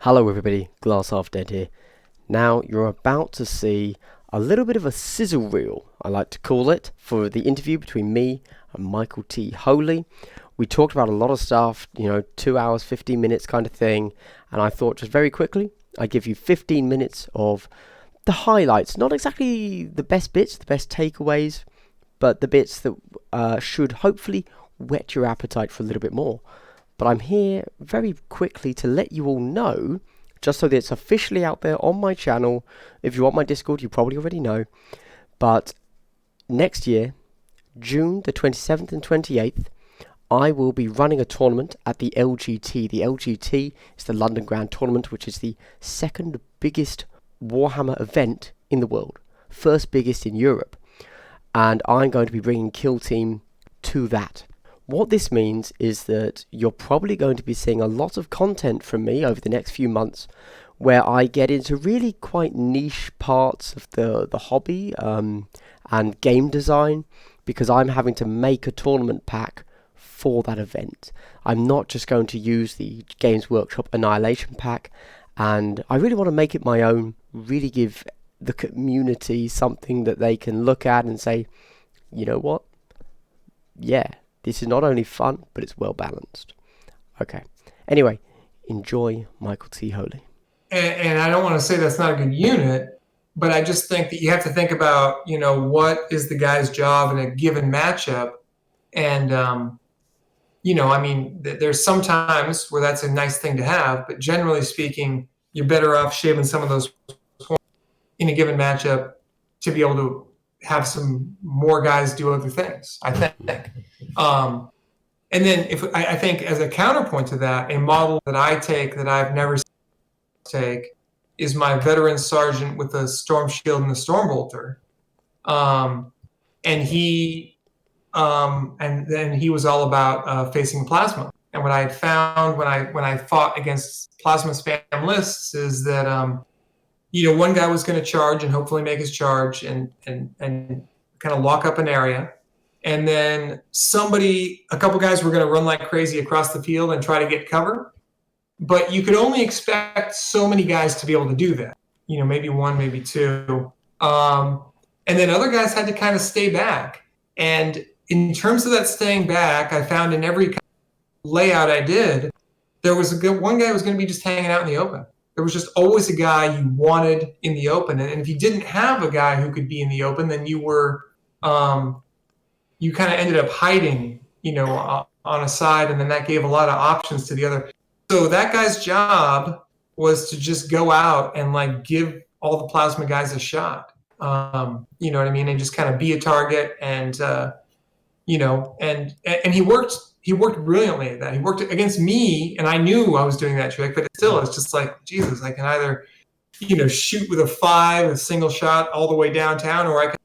Hello everybody, Glass Half Dead here. Now you're about to see a little bit of a sizzle reel, I like to call it, for the interview between me and Michael T. Holy. We talked about a lot of stuff, 2 hours, 15 minutes kind of thing, and I thought just very quickly, I'd give you 15 minutes of the highlights, not exactly the best bits, the best takeaways, but the bits that should hopefully whet your appetite for a little bit more. But I'm here very quickly to let you all know, just so that it's officially out there on my channel. If you're on my Discord, you probably already know. But next year, June the 27th and 28th, I will be running a tournament at the LGT. The LGT is the London Grand Tournament, which is the second biggest Warhammer event in the world. First biggest in Europe. And I'm going to be bringing Kill Team to that. What this means is that you're probably going to be seeing a lot of content from me over the next few months where I get into really quite niche parts of the hobby and game design, because I'm having to make a tournament pack for that event. I'm not just going to use the Games Workshop Annihilation pack, and I really want to make it my own, really give the community something that they can look at and say, you know what? Yeah. This is not only fun, but it's well balanced. Okay. Anyway, enjoy Michael T. Holy. And I don't want to say that's not a good unit, but I just think that you have to think about, what is the guy's job in a given matchup. And, there's some times where that's a nice thing to have, but generally speaking, you're better off shaving some of those points in a given matchup to be able to have some more guys do other things, I think. And then I think as a counterpoint to that, a model that I take that I've never take is my veteran sergeant with the storm shield and the storm bolter. And then he was all about facing plasma. And what I had found when I fought against plasma spam lists is that one guy was going to charge and hopefully make his charge and kind of lock up an area. And then a couple guys were going to run like crazy across the field and try to get cover. But you could only expect so many guys to be able to do that. Maybe one, maybe two. And then other guys had to kind of stay back. And in terms of that staying back, I found in every layout I did, there was one guy who was going to be just hanging out in the open. There was just always a guy you wanted in the open. And if you didn't have a guy who could be in the open, then you were... you kind of ended up hiding, on a side, and then that gave a lot of options to the other. So that guy's job was to just go out and give all the plasma guys a shot. You know what I mean? And just kind of be a target, and and he worked brilliantly at that. He worked against me, and I knew I was doing that trick, but it's just like, Jesus, I can either, shoot with a 5, a single shot all the way downtown, or I can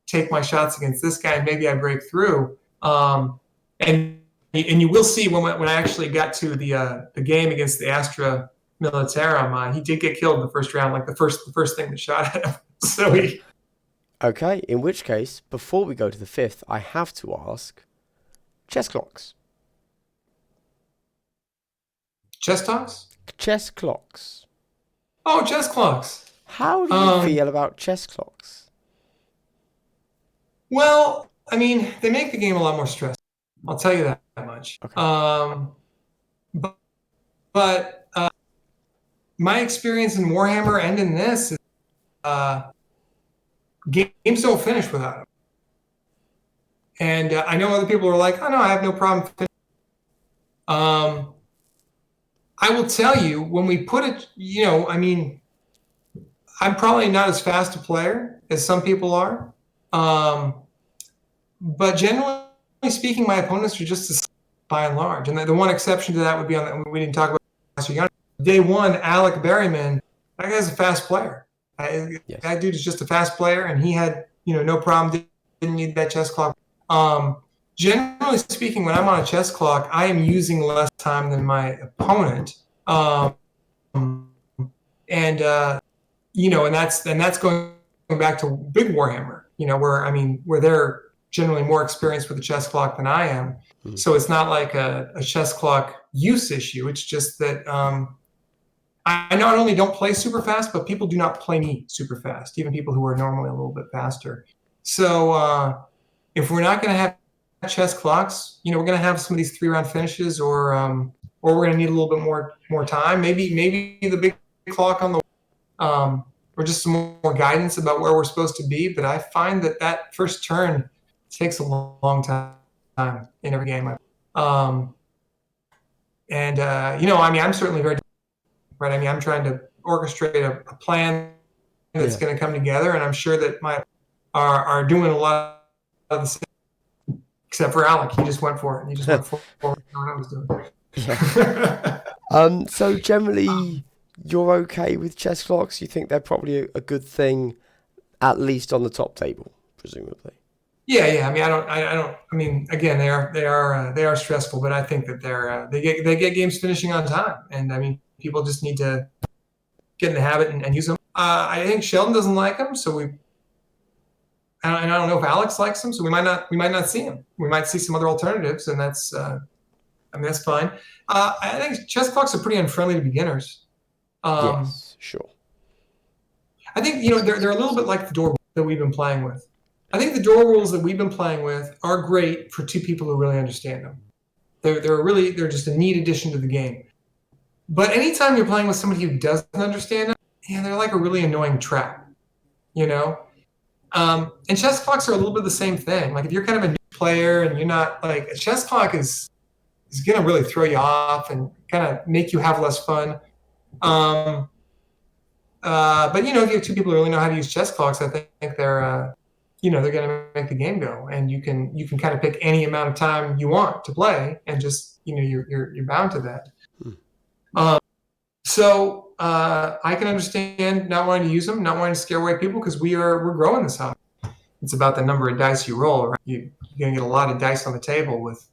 take my shots against this guy and maybe I break through. And you will see when I actually got to the game against the Astra Militarum, he did get killed in the first round, like the first thing that shot at him. So Okay, in which case, before we go to the 5th, I have to ask, chess clocks. Chess talks? Chess clocks. Oh, chess clocks. How do you feel about chess clocks? Well, they make the game a lot more stressful. I'll tell you that much. Okay. But my experience in Warhammer and in this is games don't finish without them. And I know other people are like, oh no, I have no problem finishing. I will tell you, when we put it, I'm probably not as fast a player as some people are. But generally speaking, my opponents are just as by and large. And the one exception to that would be we didn't talk about Asuryani. Day one, Alec Berryman, that guy's a fast player. Yes. That dude is just a fast player, and he had, no problem, didn't need that chess clock. Generally speaking, when I'm on a chess clock, I am using less time than my opponent. And that's going back to big Warhammer, where they're generally more experienced with the chess clock than I am. Mm-hmm. So it's not like a chess clock use issue. It's just that I not only don't play super fast, but people do not play me super fast, even people who are normally a little bit faster. So if we're not going to have chess clocks, we're going to have some of these 3-round finishes, or we're going to need a little bit more time. Maybe the big clock on the or just some more guidance about where we're supposed to be. But I find that first turn takes a long time in every game. I'm certainly very right. I'm trying to orchestrate a plan that's going to come together, and I'm sure that my are doing a lot of the same, except for Alec. He just went for it. He just went for what I was doing. Yeah. So generally, you're okay with chess clocks? You think they're probably a good thing, at least on the top table, presumably. Yeah. I don't. Again, they are stressful, but I think that they get games finishing on time, and people just need to get in the habit and use them. I think Sheldon doesn't like them, so I don't know if Alex likes them, so we might not see them. We might see some other alternatives, and that's fine. I think chess clocks are pretty unfriendly to beginners. Yes, sure. I think they're a little bit like the door that we've been playing with. I think the door rules that we've been playing with are great for two people who really understand them. They're just a neat addition to the game. But anytime you're playing with somebody who doesn't understand them, they're like a really annoying trap. And chess clocks are a little bit the same thing. Like if you're kind of a new player and you're not like a chess clock is going to really throw you off and kind of make you have less fun. But if you have two people who really know how to use chess clocks, I think they're they're going to make the game go, and you can kind of pick any amount of time you want to play, and just you're bound to that. So I can understand not wanting to use them, not wanting to scare away people, because we're growing this hobby. It's about the number of dice you roll, right? You're going to get a lot of dice on the table with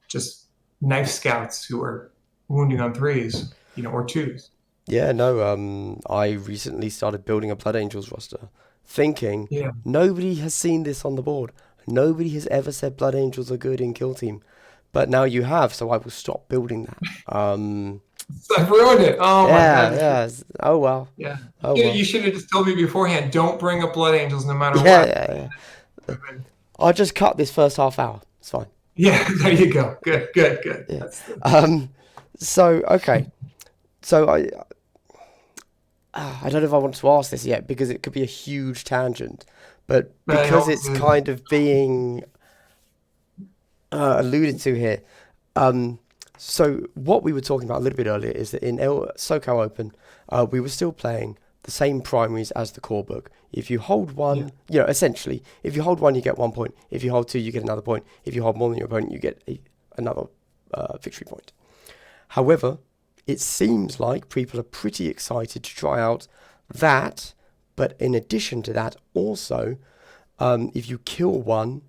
just knife scouts who are wounding on 3s, or 2s. Yeah, no, I recently started building a Blood Angels roster, thinking Yeah. nobody has seen this on the board. Nobody has ever said Blood Angels are good in Kill Team. But now you have, so I will stop building that. I've ruined it. Oh my God. Yeah. Oh well. Yeah. Oh well. You should have just told me beforehand, don't bring up Blood Angels no matter what. Yeah. I'll just cut this first half hour. It's fine. Yeah, there you go. Good. Yeah. So, okay. So I don't know if I want to ask this yet, because it could be a huge tangent, but because it's kind of being alluded to here. So what we were talking about a little bit earlier is that in SoCal Open, we were still playing the same primaries as the core book. If you hold one, essentially, if you hold one, you get 1 point. If you hold two, you get another point. If you hold more than your opponent, you get another victory point. However, it seems like people are pretty excited to try out that, but in addition to that, also, if you kill one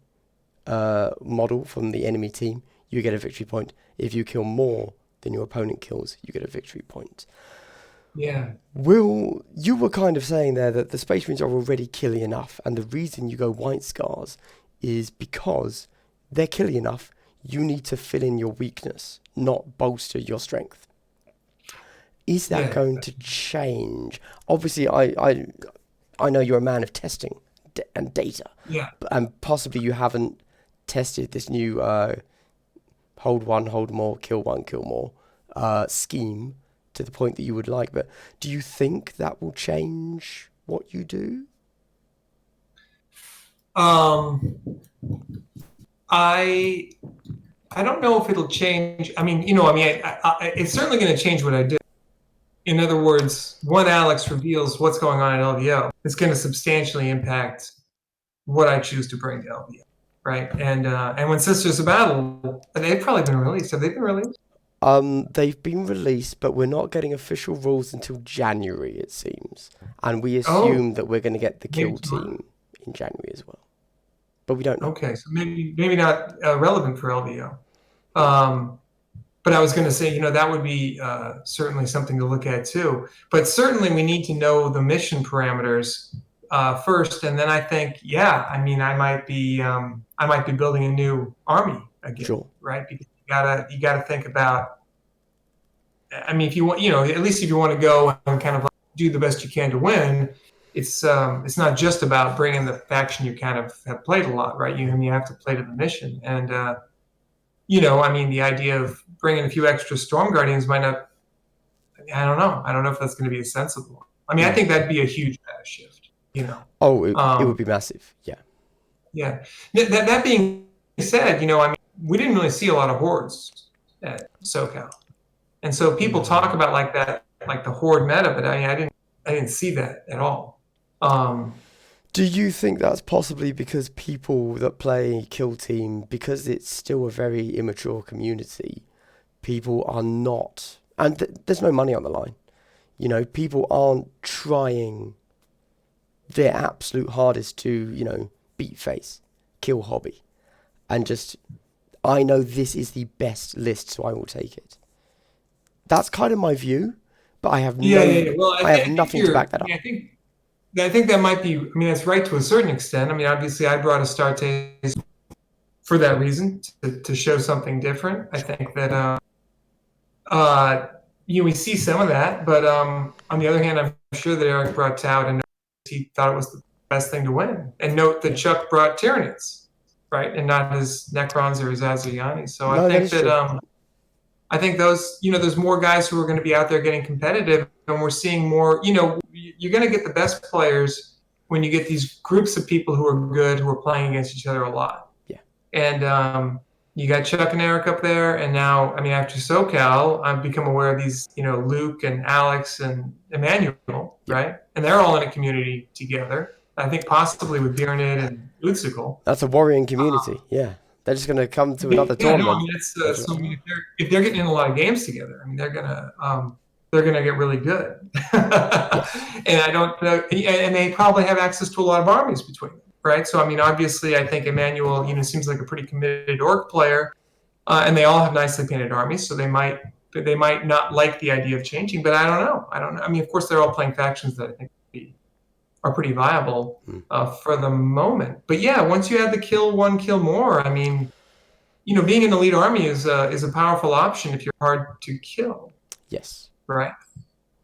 model from the enemy team, you get a victory point. If you kill more than your opponent kills, you get a victory point. Yeah. Will, you were kind of saying there that the Space Marines are already killy enough, and the reason you go White Scars is because they're killy enough. You need to fill in your weakness, not bolster your strength. Is that going to change? Obviously, I know you're a man of testing and data. Yeah. And possibly you haven't tested this new hold one, hold more, kill one, kill more scheme to the point that you would like. But do you think that will change what you do? I don't know if it'll change. It's certainly going to change what I do. In other words, when Alex reveals what's going on at LVO, it's going to substantially impact what I choose to bring to LVO, right? And when Sisters of Battle, they've probably been released. Have they been released? They've been released, but we're not getting official rules until January, it seems. And we assume that we're going to get the kill team in January as well. But we don't know. Okay, so maybe not relevant for LVO. But I was going to say, that would be certainly something to look at too. But certainly we need to know the mission parameters first, and then I think, I might be building a new army again, Sure. right? Because you gotta think about I mean, if you want, at least if you want to go and kind of like do the best you can to win, it's not just about bringing the faction you kind of have played a lot, right? You have to play to the mission, and I mean, the idea of bringing a few extra Storm Guardians might not. I don't know. I don't know if that's going to be a sensible. I mean, I think that'd be a huge meta shift. Oh, it would Um, be massive. Yeah. yeah. That being said, I mean, we didn't really see a lot of hordes at SoCal. And so people talk about like that, like the horde meta, but I didn't see that at all. Um, Do you think that's possibly because people that play Kill Team, because it's still a very immature community, people are not, and there's no money on the line. People aren't trying their absolute hardest to, beat face, kill hobby, and just, I know this is the best list, so I will take it. That's kind of my view, but I have yeah, yeah, no, yeah. Well, I have I think nothing to back that I mean, up. I think that might be. I mean, that's right to a certain extent. I mean, obviously, I brought Astartes for that reason to show something different. I think that uh, we see some of that, but on the other hand, I'm sure that Eric brought Tau and he thought it was the best thing to win. And note that Yeah. Chuck brought Tyranids, right, and not his Necrons or his Asuryani. So I No, that think is that true. I think there's more guys who are going to be out there getting competitive, and we're seeing more. You're going to get the best players when you get these groups of people who are good, who are playing against each other a lot. Yeah. And you got Chuck and Eric up there, and now, I mean, after SoCal, I've become aware of these, Luke and Alex and Emmanuel, Yeah. right? And they're all in a community together. I think possibly with Biernid and Utsikal. That's a worrying community. Yeah. They're just going to come to another Yeah, no, I tournament. mean it's And just so I like, mean, oh, if they're getting in a lot of games together, I mean they're gonna get really good, and yes. I don't know, and they probably have access to a lot of armies between them, right? So I mean, obviously, I think Emmanuel, seems like a pretty committed orc player, and they all have nicely painted armies, so they might not like the idea of changing, but I don't know. I don't know. I mean, of course, they're all playing factions that I think are pretty viable Mm. for the moment. But yeah, once you add the kill one, kill more, I mean, being an elite army is a powerful option if you're hard to kill, Yes. right?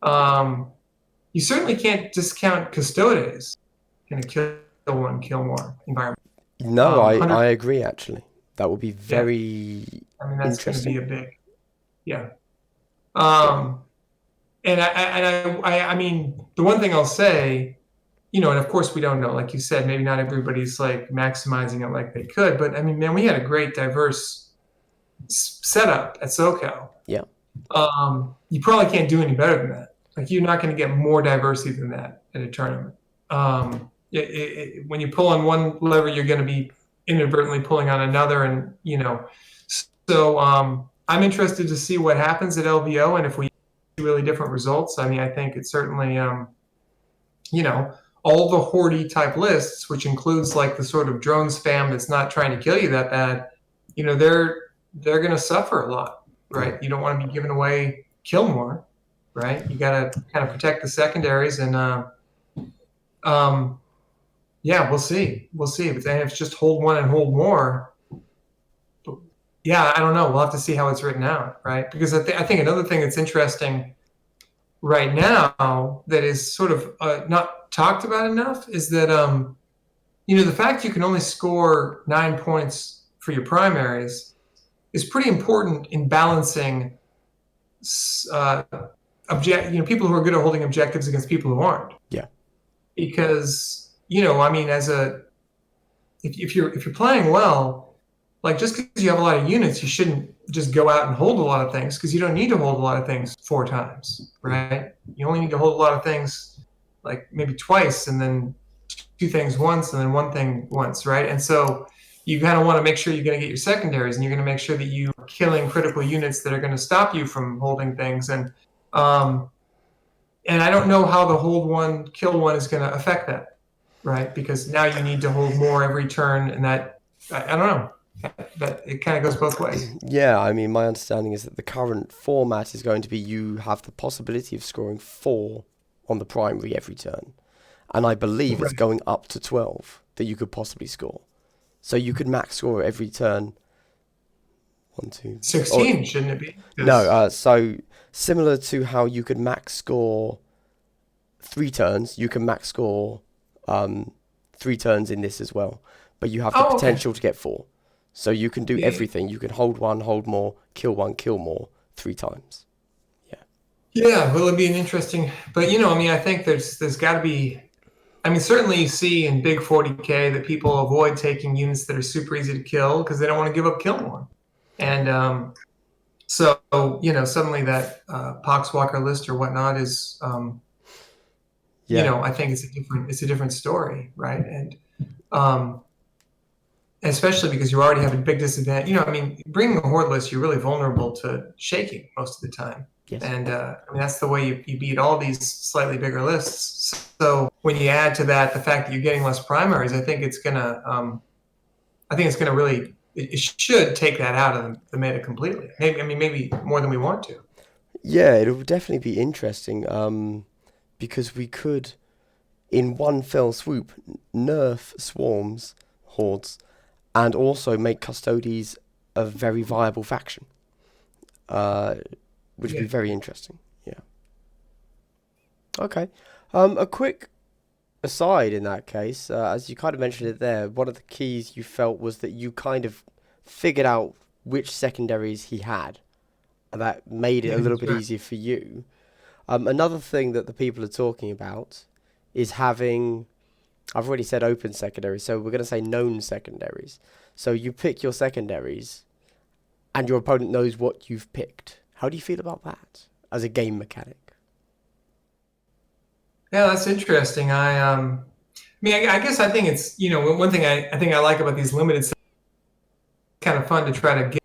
Um, you certainly can't discount Custodes in a kill one, kill more environment. No, I 100, agree, actually. That would be yeah. very I mean, that's going to be interesting. a big, yeah. Yeah. Um, and I mean, the one thing I'll say, and of course we don't know, like you said, maybe not everybody's like maximizing it like they could, but I mean, man, we had a great diverse setup at SoCal. Yeah. You probably can't do any better than that. Like you're not going to get more diversity than that at a tournament. When you pull on one lever, you're going to be inadvertently pulling on another, and So I'm interested to see what happens at LVO, and if we see really different results. I mean, I think it's certainly all the hordy type lists, which includes like the sort of drone spam that's not trying to kill you that bad. They're going to suffer a lot, right? You don't want to be giving away kill more, right? You got to kind of protect the secondaries, and yeah, we'll see. But then if it's just hold one and hold more, yeah, I don't know. We'll have to see how it's written out, right? Because I think another thing that's interesting right now that is sort of not talked about enough is that the fact you can only score 9 points for your primaries is pretty important in balancing people who are good at holding objectives against people who aren't. Yeah. Because I mean, if you're playing well, like just because you have a lot of units, you shouldn't just go out and hold a lot of things, because you don't need to hold a lot of things 4 times, right? You only need to hold a lot of things like maybe twice, and then 2 things once, and then 1 thing once, right? And so you kind of want to make sure you're going to get your secondaries, and you're going to make sure that you are killing critical units that are going to stop you from holding things. And I don't know how the hold one, kill one is going to affect that, right? Because now you need to hold more every turn, and that I don't know. But it kind of goes both ways. Yeah, I mean, my understanding is that the current format is going to be you have the possibility of scoring 4 on the primary every turn. And I believe it's Right. going up to 12 that you could possibly score. So you could max score every turn One, two, or 16, shouldn't it be? no. 'Cause- So similar to how you could max score 3 turns, you can max score 3 turns in this as well. But you have the oh, okay. potential to get 4. So you can do Yeah, everything. You can hold one, hold more, kill one, kill more, 3 times. Yeah. yeah. Well, it'd be an interesting, but I mean, I think there's got to be. I mean, certainly you see in big 40K that people avoid taking units that are super easy to kill because they don't want to give up killing one. And so, suddenly that Poxwalker list or whatnot is, Yeah. I think it's a different story, right? And um, especially because you already have a big disadvantage. I mean, bringing a horde list, you're really vulnerable to shaking most of the time. Yes. And I mean, that's the way you beat all these slightly bigger lists. So when you add to that the fact that you're getting less primaries, I think it's gonna really, it should take that out of the meta completely. Maybe, I mean, maybe more than we want to. Yeah, it will definitely be interesting. Because we could, in one fell swoop, nerf swarms, hordes, and also make Custodes a very viable faction. Uh, which would Yeah. be very interesting. Yeah. Okay. A quick aside in that case, as you kind of mentioned it there, one of the keys you felt was that you kind of figured out which secondaries he had, and that made it a Yeah, little that's bit right. easier for you. Another thing that the people are talking about is having, I've already said open secondaries, so we're going to say known secondaries. So you pick your secondaries, and your opponent knows what you've picked. How do you feel about that as a game mechanic? Yeah, that's interesting. I mean, I guess I think it's, one thing I think I like about these limited kind of fun to try to get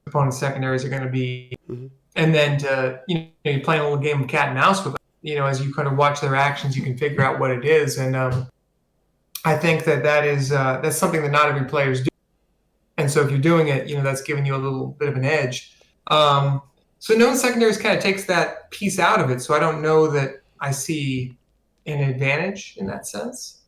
opponent secondaries are going to be, Hmm. and then you're playing a little game of cat and mouse with them. As you kind of watch their actions, you can figure out what it is, and I think that's something that not every player's doing. And so if you're doing it, that's giving you a little bit of an edge. Um, so known secondaries kind of takes that piece out of it. So I don't know that I see an advantage in that sense.